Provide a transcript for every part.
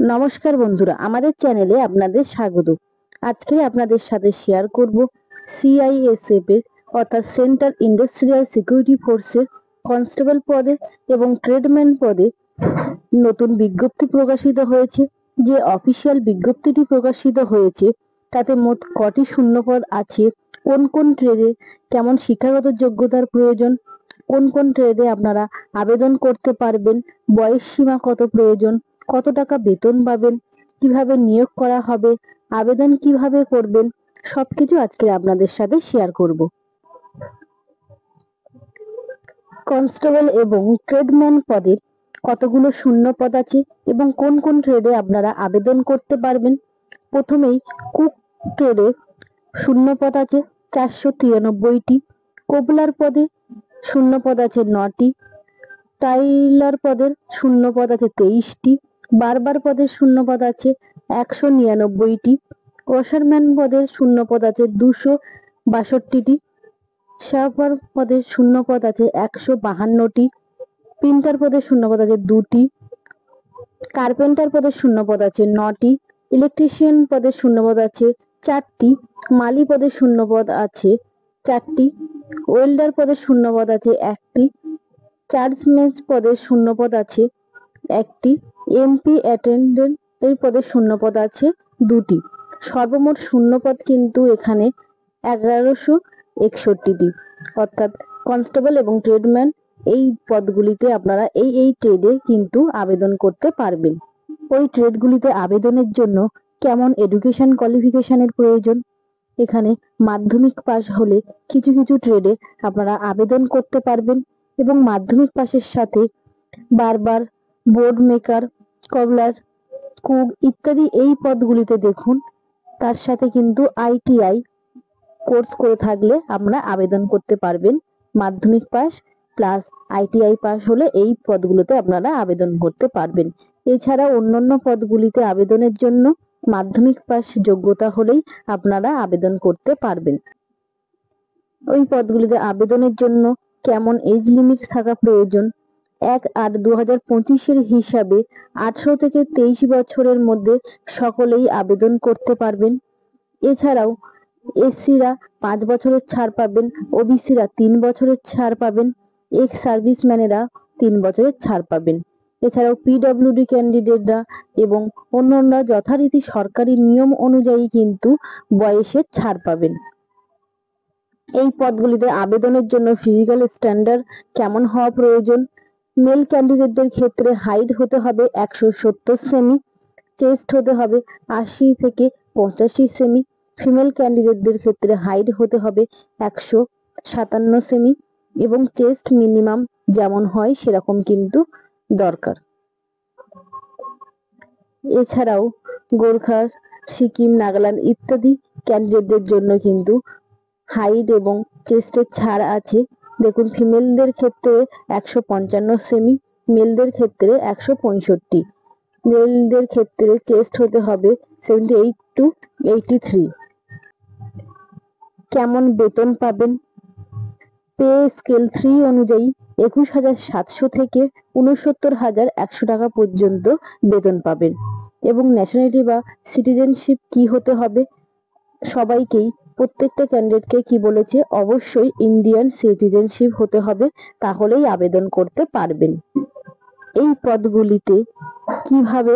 নমস্কার বন্ধুরা, আমাদের চ্যানেলে আপনাদের স্বাগত। আজকে আপনাদের সাথে শেয়ার করব সিআইএসএফ এর অর্থাৎ সেন্ট্রাল ইন্ডাস্ট্রিয়াল সিকিউরিটি ফোর্সের কনস্টেবল পদে এবং ট্রেডম্যান পদে নতুন বিজ্ঞপ্তি প্রকাশিত হয়েছে। যে অফিসিয়াল বিজ্ঞপ্তিটি প্রকাশিত হয়েছে তাতে মোট কটি শূন্যপদ আছে, কোন কোন ট্রেডে কেমন শিক্ষাগত যোগ্যতার প্রয়োজন, কোন কোন ট্রেডে আপনারা আবেদন করতে পারবেন, বয়স সীমা কত প্রয়োজন, কত টাকা বেতন পাবেন, কিভাবে নিয়োগ করা হবে, আবেদন কিভাবে করবেন, সবকিছু আজকে আপনাদের সাথে শেয়ার করব। কনস্টেবল এবং ট্রেডম্যান পদের কতগুলো শূন্য পদ আছে এবং কোন কোন ট্রেডে আপনারা আবেদন করতে পারবেন। প্রথমেই কুক ট্রেডে শূন্য পদ আছে 493টি, কোবলার পদে শূন্য পদ আছে 9টি, টাইলার পদের শূন্য পদ আছে 23টি, বারবার পদের শূন্য পদ আছে 199টি, ওয়াশারম্যান পদের শূন্য পদ আছে 262টি, সার্ভার পদের শূন্য পদ আছে 152টি, প্রিন্টার পদের শূন্য পদ আছে 2টি, কার্পেন্টার পদের শূন্য পদ আছে 9টি, ইলেকট্রিশিয়ান পদের শূন্য পদ আছে 4টি, মালি পদের শূন্য পদ আছে 4টি, ওয়েল্ডার পদের শূন্য পদ আছে 1টি, চার্জম্যান পদের শূন্য পদ আছে 1টি, এমপি অ্যাটেন্ডেন্ট এর পদের শূন্য পদ আছে 2টি। সর্বমোট শূন্য পদ কিন্তু এখানে 1161টি। অর্থাৎ কনস্টেবল এবং ট্রেডম্যান এই পদগুলিতে আপনারা এই ট্রেডে কিন্তু আবেদন করতে পারবেন। ওই ট্রেডগুলিতে আবেদনের জন্য কেমন এডুকেশন কোয়ালিফিকেশনের প্রয়োজন, এখানে মাধ্যমিক পাস হলে কিছু কিছু ট্রেডে আপনারা আবেদন করতে পারবেন এবং মাধ্যমিক পাসের সাথে বারবার, বোর্ড মেকার, কবলার, কুক ইত্যাদি এই পদগুলিতে দেখুন তার সাথে কিন্তু আইটিআই কোর্স করে থাকলে আমরা আবেদন করতে পারবেন। মাধ্যমিক পাস প্লাস আইটিআই পাস হলে এই পদগুলোতে আপনারা আবেদন করতে পারবেন। এছাড়া অন্যান্য পদগুলিতে আবেদনের জন্য মাধ্যমিক পাস যোগ্যতা হলেই আপনারা আবেদন করতে পারবেন। ওই পদগুলিতে আবেদনের জন্য কেমন এজ লিমিট থাকা প্রয়োজন, 1/8/2025 হিসাবে 18 থেকে 23 বছরের মধ্যে সকলেই আবেদন করতে পারবেন। এছাড়াও এসসিরা 5 বছরের ছাড় পাবেন, ওবিসিরা 3 বছরের ছাড় পাবেন, এক্স সার্ভিসম্যানেরা 3 বছরের ছাড় পাবেন। এছাড়াও পিডব্লিউডি ক্যান্ডিডেটরা এবং অন্যান্য যথারীতি সরকারি নিয়ম অনুযায়ী কিন্তু বয়সের ছাড় পাবেন। এই পদগুলিতে আবেদনের জন্য ফিজিক্যাল স্ট্যান্ডার্ড কেমন হওয়া প্রয়োজন, মেল ক্যান্ডিডেটদের ক্ষেত্রে হাইট হতে হবে 170 সেমি, চেস্ট হতে হবে 80 থেকে 85 সেমি, ফিমেল ক্যান্ডিডেটদের ক্ষেত্রে হাইট হতে হবে 157 সেমি এবং চেস্ট মিনিমাম যেমন হয় সেরকম কিন্তু দরকার। এছাড়াও গোর্খা, সিকিম, নাগাল্যান্ড ইত্যাদি ক্যান্ডিডেটদের জন্য কিন্তু হাইট এবং চেস্টের ছাড় আছে। দেখুন, ফিমেলদের ক্ষেত্রে 155 সেমি, মেলদের ক্ষেত্রে 165, মেলদের ক্ষেত্রে চেস্ট হতে হবে 78 to 83। কেমন বেতন পাবেন, পে স্কেল 3 অনুযায়ী 21,700 থেকে 69,100 টাকা পর্যন্ত বেতন পাবেন এবং ন্যাশনালিটি বা সিটিজেনশিপ কি হতে হবে, সবাইকেই প্রত্যেকটা ক্যান্ডিডেটকে কি বলেছে, অবশ্যই ইন্ডিয়ান সিটিজেনশিপ হতে হবে, তাহলেই আবেদন করতে পারবেন। এই পদগুলিতে কিভাবে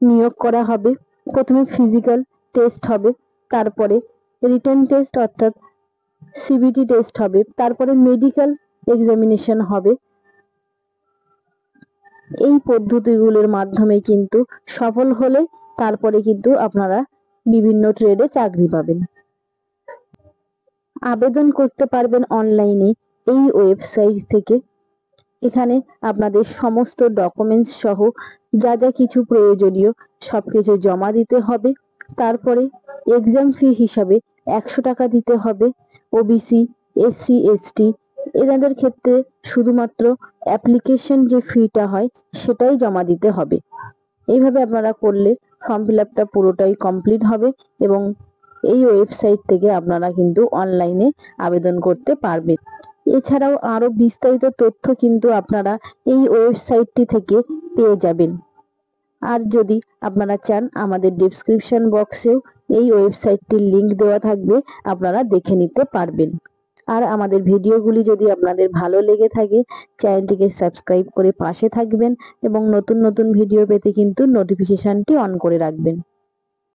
নিয়োগ করা হবে, প্রথমে ফিজিক্যাল টেস্ট হবে, তারপরে রিটেন টেস্ট অর্থাৎ সিবিটি টেস্ট হবে, তারপরে মেডিকেল এক্সামিনেশন হবে। এই পদ্ধতিগুলোর মাধ্যমে কিন্তু সফল হলে তারপরে কিন্তু আপনারা বিভিন্ন ট্রেডে চাকরি পাবেন। আবেদন করতে পারবেন অনলাইনে এই ওয়েবসাইট থেকে। এখানে আপনাদের সমস্ত ডকুমেন্টস সহ যা যা কিছু প্রয়োজনীয় সবকিছু জমা দিতে হবে। তারপরে এক্সাম ফি হিসাবে 100 টাকা দিতে হবে। ওবিসি, এসসি, এসটি এনাদের ক্ষেত্রে শুধুমাত্র অ্যাপ্লিকেশন যে ফিটা হয় সেটাই জমা দিতে হবে। এইভাবে আপনারা করলে ফর্ম ফিল আপটা পুরোটাই কমপ্লিট হবে এবং এই ওয়েবসাইট থেকে আপনারা কিন্তু অনলাইনে আবেদন করতে পারবেন। এছাড়াও আরো বিস্তারিত তথ্য কিন্তু আপনারা এই ওয়েবসাইটটি থেকে পেয়ে যাবেন। আর যদি আপনারা চান আমাদের ডেসক্রিপশন বক্সেও এই ওয়েবসাইটটির লিংক দেওয়া থাকবে, আপনারা দেখে নিতে পারবেন। আর আমাদের ভিডিওগুলি যদি আপনাদের ভালো লেগে থাকে চ্যানেলটিকে সাবস্ক্রাইব করে পাশে থাকবেন এবং নতুন নতুন ভিডিও পেতে কিন্তু নোটিফিকেশনটি অন করে রাখবেন।